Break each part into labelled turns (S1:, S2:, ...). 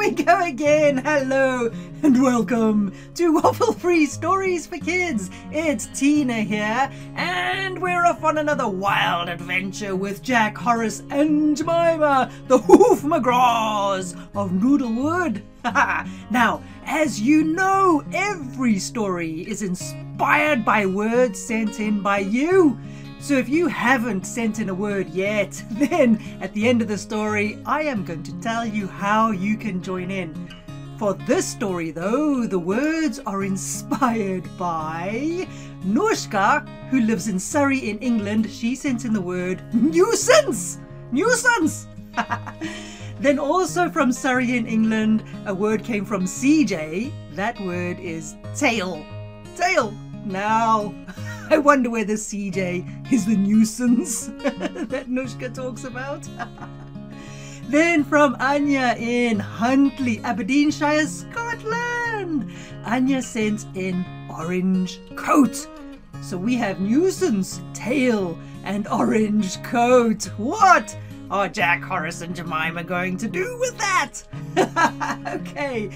S1: we go again. Hello and welcome to Waffle-Free Stories for Kids. It's Tina here, and we're off on another wild adventure with Jack, Horace and Jemima, the Hoofmagraws of Noodle Wood. Now, as you know, every story is inspired by words sent in by you. So if you haven't sent in a word yet, then at the end of the story, I am going to tell you how you can join in. For this story though, the words are inspired by Nouska, who lives in Surrey in England. She sent in the word nuisance. Nuisance! Then also from Surrey in England, a word came from CJ. That word is tail. Tail. Now, I wonder whether CJ is the nuisance that Nouska talks about. Then from Anya in Huntly, Aberdeenshire, Scotland. Anya sent in orange coat. So we have nuisance, tail, and orange coat. What are Jack, Horace and Jemima going to do with that? Okay,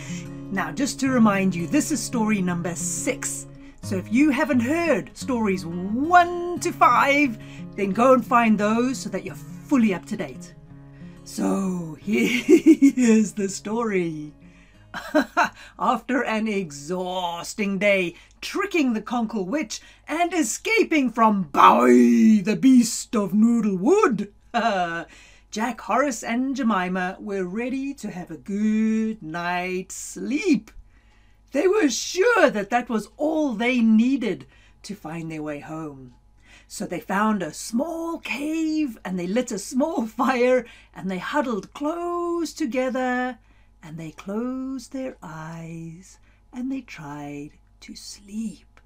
S1: now just to remind you, this is story number 6. So if you haven't heard stories 1 to 5, then go and find those so that you're fully up to date. So here's the story. After an exhausting day tricking the Conkle Witch and escaping from Bowie, the beast of Noodle Wood, Jack, Horace and Jemima were ready to have a good night's sleep. They were sure that that was all they needed to find their way home. So they found a small cave and they lit a small fire and they huddled close together and they closed their eyes and they tried to sleep.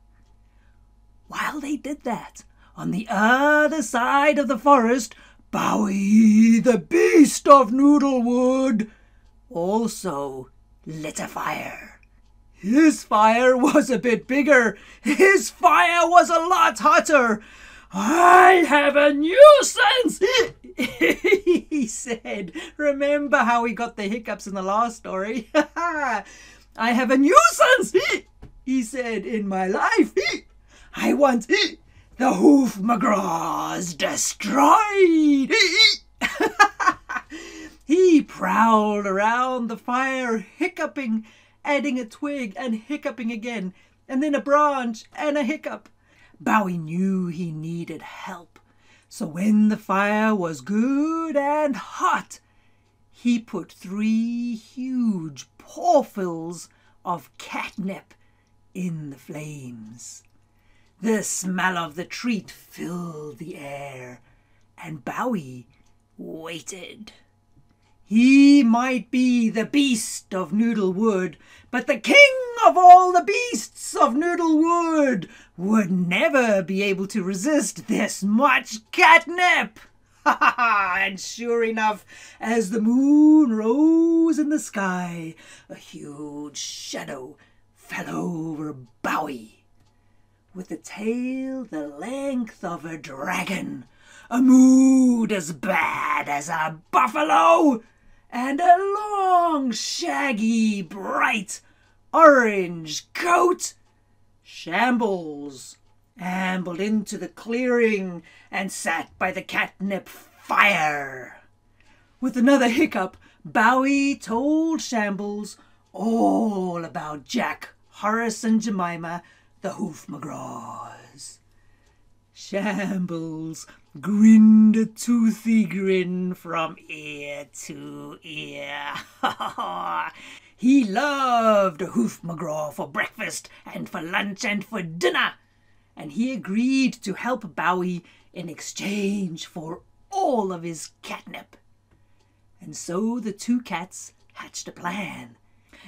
S1: While they did that, on the other side of the forest, Bowie, the beast of Noodle Wood, also lit a fire. His fire was a bit bigger. His fire was a lot hotter. I have a nuisance, he said. Remember how we got the hiccups in the last story? I have a nuisance, he said, in my life. I want the Hoofmagraws destroyed. He prowled around the fire, hiccuping, adding a twig and hiccuping again, and then a branch and a hiccup. Bowie knew he needed help, so when the fire was good and hot, he put 3 huge pawfuls of catnip in the flames. The smell of the treat filled the air, and Bowie waited. He might be the beast of Noodle Wood, but the king of all the beasts of Noodle Wood would never be able to resist this much catnip. And sure enough, as the moon rose in the sky, a huge shadow fell over Bowie. With a tail the length of a dragon, a mood as bad as a buffalo, and a long, shaggy, bright, orange coat, Shambles ambled into the clearing and sat by the catnip fire. With another hiccup, Bowie told Shambles all about Jack, Horace and Jemima, the Hoofmagraws. Shambles grinned a toothy grin from ear to ear. He loved a Hoofmagraw for breakfast and for lunch and for dinner, and he agreed to help Bowie in exchange for all of his catnip. And so the 2 cats hatched a plan.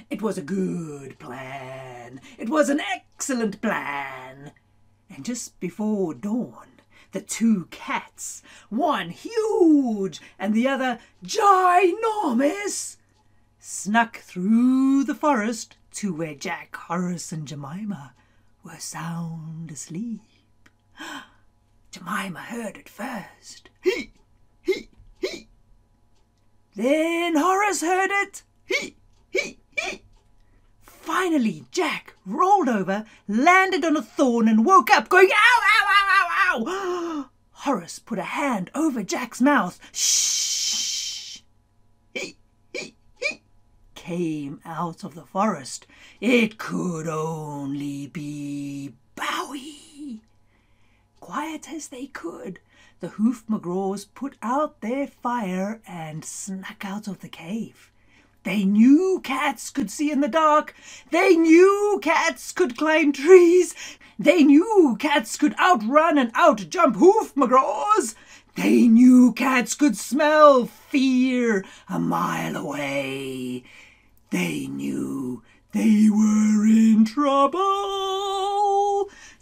S1: It was a good plan. It was an excellent plan. And just before dawn, the 2 cats, one huge and the other ginormous, snuck through the forest to where Jack, Horace and Jemima were sound asleep. Jemima heard it first. He. Then Horace heard it. He. Hee, hee. Finally, Jack rolled over, landed on a thorn and woke up going, ow, ow, ow, ow, ow. Horace put a hand over Jack's mouth. Shh. Hee, hee, hee. Came out of the forest. It could only be Bowie. Quiet as they could, the Hoofmagraws put out their fire and snuck out of the cave. They knew cats could see in the dark. They knew cats could climb trees. They knew cats could outrun and outjump Hoofmagraws. They knew cats could smell fear a mile away. They knew they were in trouble.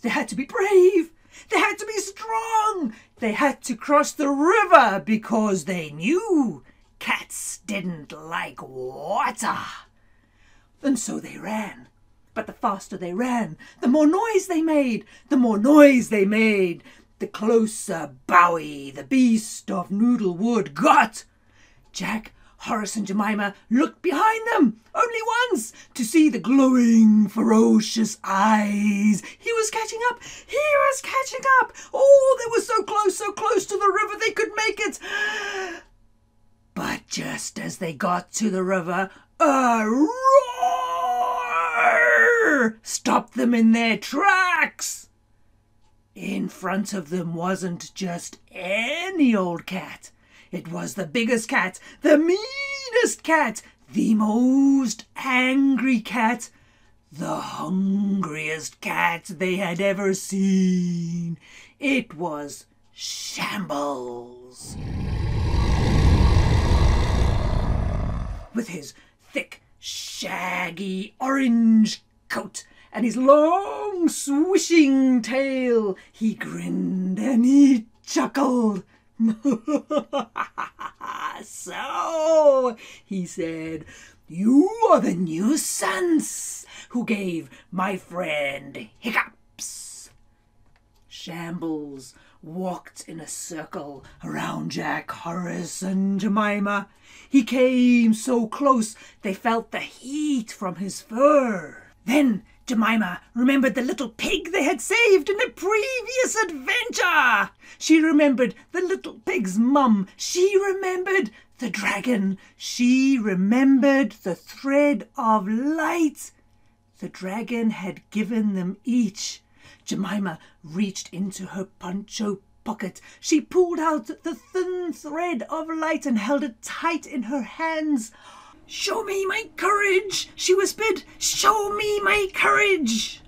S1: They had to be brave. They had to be strong. They had to cross the river because they knew cats didn't like water. And so they ran. But the faster they ran, the more noise they made. The more noise they made, the closer Bowie, the beast of Noodle Wood, got. Jack, Horace and Jemima looked behind them only once to see the glowing, ferocious eyes. He was catching up. He was catching up. Oh, they were so close to the river they could make it. But just as they got to the river, a roar stopped them in their tracks. In front of them wasn't just any old cat. It was the biggest cat, the meanest cat, the most angry cat, the hungriest cat they had ever seen. It was Shambles. With his thick, shaggy orange coat and his long, swishing tail, he grinned and he chuckled. So, he said, you are the Nuisance who gave my friend hiccups. Shambles walked in a circle around Jack, Horace and Jemima. He came so close they felt the heat from his fur. Then Jemima remembered the little pig they had saved in a previous adventure. She remembered the little pig's mum. She remembered the dragon. She remembered the thread of light the dragon had given them each. Jemima reached into her poncho pocket. She pulled out the thin thread of light and held it tight in her hands. Show me my courage, she whispered. Show me my courage.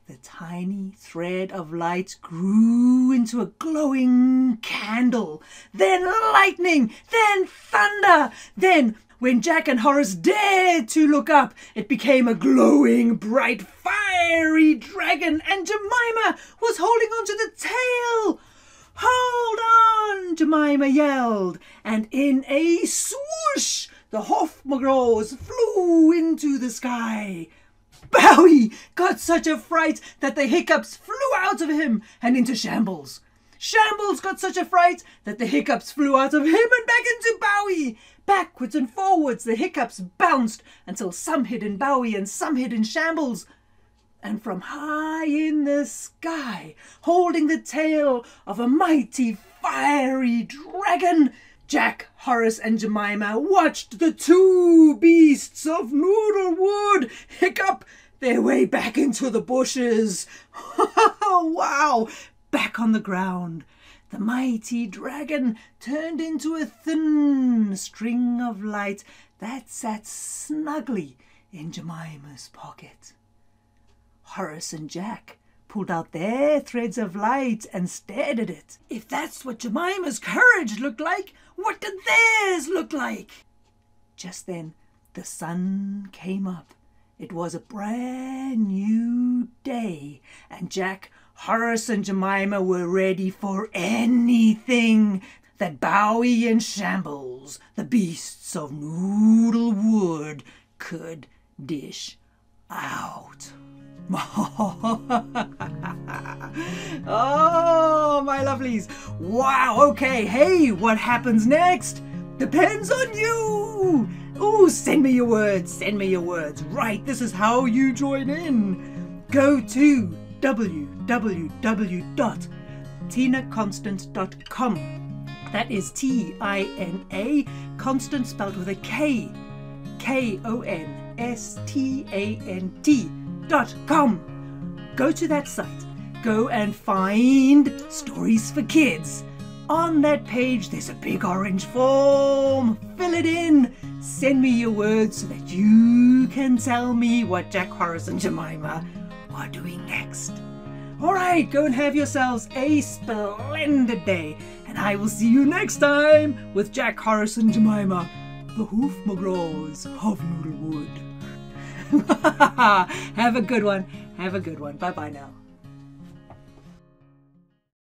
S1: The tiny thread of light grew into a glowing candle, then lightning, then thunder, then when Jack and Horace dared to look up, it became a glowing, bright, fiery dragon, and Jemima was holding on to the tail. Hold on, Jemima yelled, and in a swoosh, the Hoofmagraws flew into the sky. Bowie got such a fright that the hiccups flew out of him and into Shambles. Shambles got such a fright that the hiccups flew out of him and back into Bowie. Backwards and forwards the hiccups bounced until some hid in Bowie and some hid in Shambles. And from high in the sky, holding the tail of a mighty fiery dragon, Jack, Horace and Jemima watched the two beasts of Noodle Wood hiccup their way back into the bushes. Wow! Back on the ground, the mighty dragon turned into a thin string of light that sat snugly in Jemima's pocket. Horace and Jack pulled out their threads of light and stared at it. If that's what Jemima's courage looked like, what did theirs look like? Just then, the sun came up. It was a brand new day, and Jack, Horace and Jemima were ready for anything that Bowie and Shambles, the beasts of Noodle Wood, could dish out. Oh, my lovelies. Wow, okay, hey, what happens next? Depends on you. Oh, send me your words, send me your words. Right, this is how you join in. Go to www.tinaconstant.com. That is Tina, constant spelled with a K, KONSTANT.com. Go to that site. Go and find Stories for Kids. On that page, there's a big orange form. Fill it in. Send me your words so that you can tell me what Jack, Horace and Jemima are doing next. Alright, go and have yourselves a splendid day. And I will see you next time with Jack, Horace and Jemima, the Hoofmagraws of Noodle Wood. Have a good one. Have a good one. Bye-bye now.